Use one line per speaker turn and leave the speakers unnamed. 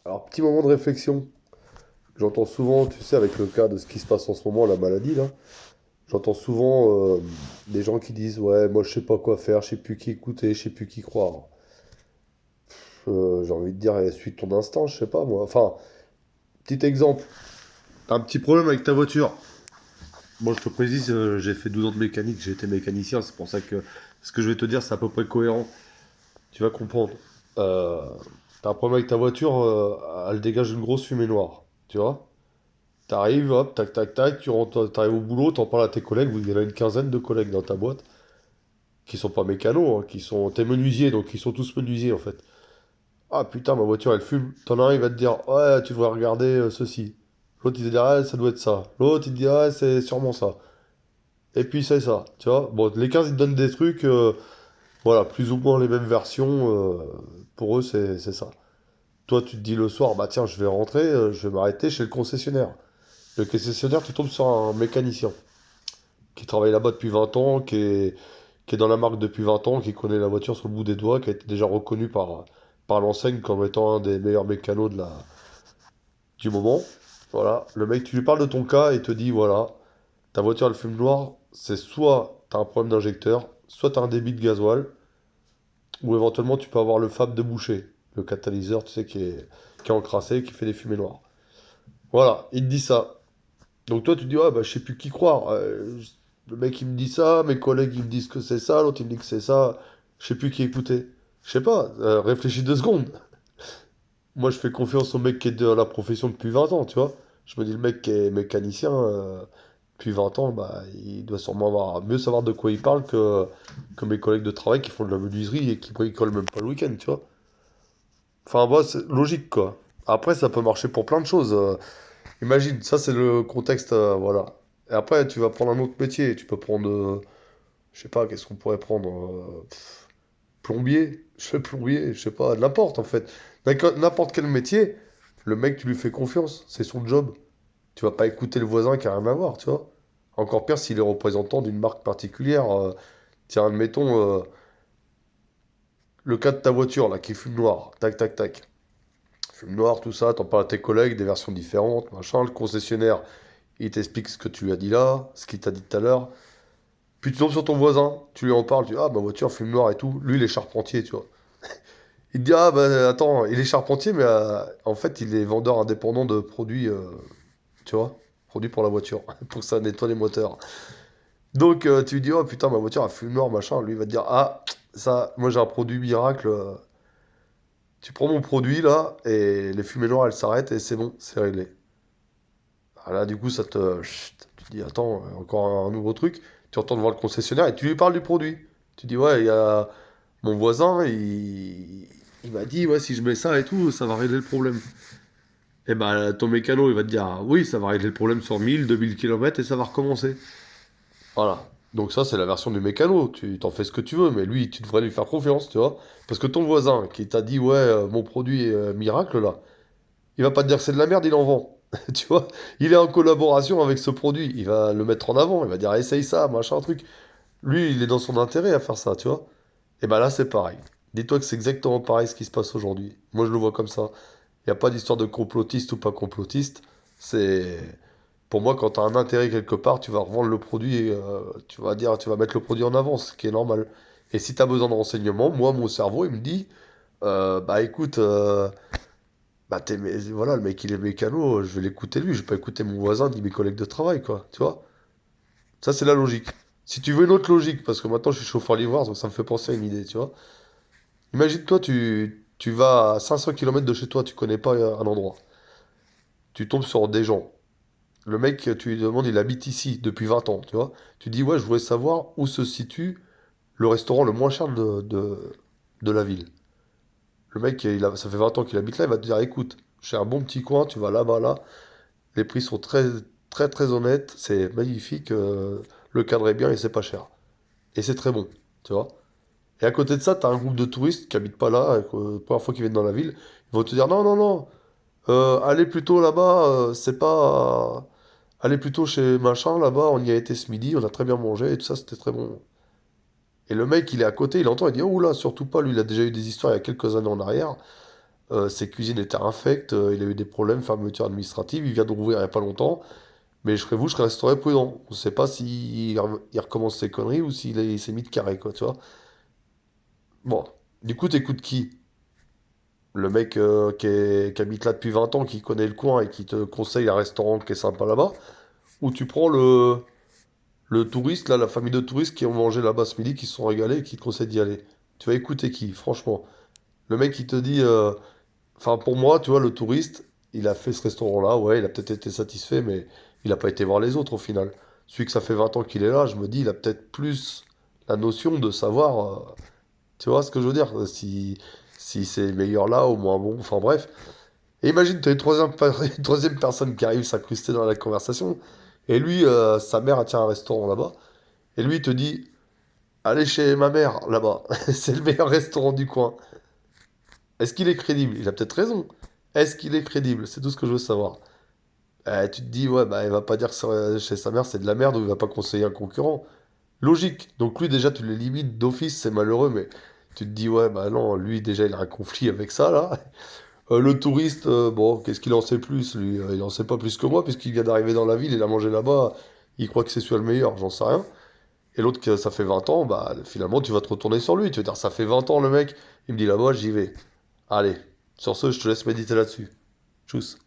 Alors, petit moment de réflexion. J'entends souvent, tu sais, avec le cas de ce qui se passe en ce moment, la maladie, là, j'entends souvent des gens qui disent, ouais, moi je sais pas quoi faire, je sais plus qui écouter, je sais plus qui croire. J'ai envie de dire, suis ton instinct, je sais pas moi. Enfin, petit exemple, t'as un petit problème avec ta voiture. Moi je te précise, j'ai fait 12 ans de mécanique, j'ai été mécanicien, c'est pour ça que ce que je vais te dire, c'est à peu près cohérent. Tu vas comprendre. Euh, T'as un problème avec ta voiture, elle dégage une grosse fumée noire, tu vois? T'arrives, hop, tac, tac, tac, tu rentres, t'arrives au boulot, t'en parles à tes collègues, il y en a une quinzaine de collègues dans ta boîte, qui sont pas mécanos, hein, qui sont, t'es menuisier, donc ils sont tous menuisiers en fait. Ah putain, ma voiture elle fume. T'en as un, il va te dire, ouais, tu devrais regarder ceci. L'autre, il va dire, ah, ça doit être ça. L'autre, il te dit, ah, c'est sûrement ça. Et puis c'est ça, tu vois. Bon, les 15 ils te donnent des trucs, voilà, plus ou moins les mêmes versions, pour eux, c'est ça. Toi, tu te dis le soir, bah tiens, je vais rentrer, je vais m'arrêter chez le concessionnaire. Le concessionnaire, tu tombes sur un mécanicien qui travaille là-bas depuis 20 ans, qui est dans la marque depuis 20 ans, qui connaît la voiture sur le bout des doigts, qui a été déjà reconnu par l'enseigne comme étant un des meilleurs mécanos du moment. Voilà, le mec, tu lui parles de ton cas et te dit, voilà, ta voiture elle fume noir, c'est soit tu as un problème d'injecteur, soit tu as un débit de gasoil, ou éventuellement tu peux avoir le FAB de boucher, le catalyseur, tu sais, qui est encrassé, qui fait des fumées noires. Voilà, il te dit ça. Donc toi, tu te dis, ouais, bah, je sais plus qui croire. Le mec, il me dit ça, mes collègues, ils me disent que c'est ça, l'autre, il me dit que c'est ça. Je sais plus qui écouter. Je sais pas, réfléchis 2 secondes. Moi, je fais confiance au mec qui est dans la profession depuis 20 ans, tu vois. Je me dis, le mec qui est mécanicien depuis 20 ans, bah, il doit sûrement mieux savoir de quoi il parle que mes collègues de travail qui font de la menuiserie et qui bricolent même pas le week-end, tu vois. Enfin, bah, c'est logique, quoi. Après, ça peut marcher pour plein de choses. Imagine, ça c'est le contexte, voilà. Et après, tu vas prendre un autre métier. Tu peux prendre, je sais pas, qu'est-ce qu'on pourrait prendre plombier. Je fais plombier, je sais pas, n'importe en fait. N'importe quel métier, le mec, tu lui fais confiance. C'est son job. Tu vas pas écouter le voisin qui a rien à voir, tu vois. Encore pire s'il est représentant d'une marque particulière. Tiens, admettons le cas de ta voiture là qui fume noir. Tac, tac, tac. Fume noir, tout ça, t'en parles à tes collègues, des versions différentes, machin. Le concessionnaire, il t'explique ce que tu lui as dit là, ce qu'il t'a dit tout à l'heure. Puis tu tombes sur ton voisin, tu lui en parles, tu dis, ah, ma voiture fume noir et tout. Lui, il est charpentier, tu vois. Il te dit, ah, bah attends, il est charpentier, mais en fait, il est vendeur indépendant de produits, tu vois, produits pour la voiture, pour que ça nettoie les moteurs. Donc, tu lui dis, oh putain, ma voiture, elle fume noir, machin. Lui, il va te dire, ah, ça, moi, j'ai un produit miracle. Tu prends mon produit, là, et les fumées noires, elles s'arrêtent, et c'est bon, c'est réglé. Ah, là, du coup, chut, tu te dis, attends, encore un nouveau truc. Tu retournes voir le concessionnaire et tu lui parles du produit. Tu dis, ouais, il y a mon voisin, il m'a dit, ouais, si je mets ça et tout, ça va régler le problème. Et ben, ton mécano, il va te dire, ah, oui, ça va régler le problème sur 1000, 2000 kilomètres et ça va recommencer. Voilà. Donc ça, c'est la version du mécano. Tu t'en fais ce que tu veux, mais lui, tu devrais lui faire confiance, tu vois. Parce que ton voisin qui t'a dit, ouais, mon produit est miracle, là, il va pas te dire que c'est de la merde, il en vend. Tu vois, il est en collaboration avec ce produit. Il va le mettre en avant. Il va dire, essaye ça, machin, truc. Lui, il est dans son intérêt à faire ça, tu vois. Et ben là, c'est pareil. Dis-toi que c'est exactement pareil ce qui se passe aujourd'hui. Moi, je le vois comme ça. Il n'y a pas d'histoire de complotiste ou pas complotiste. C'est. Pour moi, quand tu as un intérêt quelque part, tu vas revendre le produit, et, tu vas dire, tu vas mettre le produit en avant, ce qui est normal. Et si tu as besoin de renseignements, moi, mon cerveau, il me dit, bah écoute, bah, voilà, le mec, il est mécano, je vais l'écouter lui, je vais pas écouter mon voisin ni mes collègues de travail, quoi. Tu vois? Ça, c'est la logique. Si tu veux une autre logique, parce que maintenant, je suis chauffeur livreur, donc ça me fait penser à une idée, tu vois? Imagine-toi, tu vas à 500 kilomètres de chez toi, tu connais pas un endroit. Tu tombes sur des gens. Le mec, tu lui demandes, il habite ici depuis 20 ans, tu vois? Tu dis, ouais, je voudrais savoir où se situe le restaurant le moins cher de la ville. Le mec, ça fait 20 ans qu'il habite là, il va te dire, écoute, j'ai un bon petit coin, tu vas là-bas, là. Les prix sont très, très, très honnêtes. C'est magnifique. Le cadre est bien et c'est pas cher. Et c'est très bon, tu vois. Et à côté de ça, tu as un groupe de touristes qui habitent pas là, première fois qu'ils viennent dans la ville. Ils vont te dire non, non, non. Allez plutôt là-bas. C'est pas. Allez plutôt chez machin là-bas. On y a été ce midi. On a très bien mangé et tout ça, c'était très bon. Et le mec, il est à côté. Il entend. Il dit oh là, surtout pas. Lui, il a déjà eu des histoires il y a quelques années en arrière. ses cuisines étaient infectes, il a eu des problèmes, fermeture administrative, il vient de rouvrir il n'y a pas longtemps. Mais je serais vous, je resterais prudent. On ne sait pas s'il il recommence ses conneries ou il s'est mis de carré, quoi, tu vois. Bon, du coup, t'écoutes qui? Le mec qui habite là depuis 20 ans, qui connaît le coin et qui te conseille un restaurant qui est sympa là-bas? Ou tu prends le touriste, là, la famille de touristes qui ont mangé là-bas ce midi, qui se sont régalés et qui te conseillent d'y aller? Tu vas écouter qui, franchement? Le mec qui te dit, enfin, pour moi, tu vois, le touriste, il a fait ce restaurant-là, ouais, il a peut-être été satisfait, mais il n'a pas été voir les autres au final. Celui que ça fait 20 ans qu'il est là, je me dis, il a peut-être plus la notion de savoir, tu vois ce que je veux dire, si c'est meilleur là ou moins bon, enfin bref. Et imagine, tu as une une troisième personne qui arrive s'incruster dans la conversation, et lui, sa mère a tient un restaurant là-bas, et lui, il te dit, allez chez ma mère, là-bas, c'est le meilleur restaurant du coin. Est-ce qu'il est crédible? Il a peut-être raison. Est-ce qu'il est crédible? C'est tout ce que je veux savoir. Tu te dis, ouais, bah, il va pas dire que chez sa mère c'est de la merde ou il va pas conseiller un concurrent. Logique. Donc lui, déjà, tu le limites d'office, c'est malheureux, mais tu te dis, ouais, bah non, lui, déjà, il a un conflit avec ça, là. Le touriste, bon, qu'est-ce qu'il en sait plus, lui? Il en sait pas plus que moi, puisqu'il vient d'arriver dans la ville, il a mangé là-bas, il croit que c'est celui le meilleur, j'en sais rien. Et l'autre, que ça fait 20 ans, bah, finalement, tu vas te retourner sur lui. Tu vas dire, ça fait 20 ans, le mec, il me dit là-bas, j'y vais. Allez, sur ce, je te laisse méditer là-dessus. Tchuss.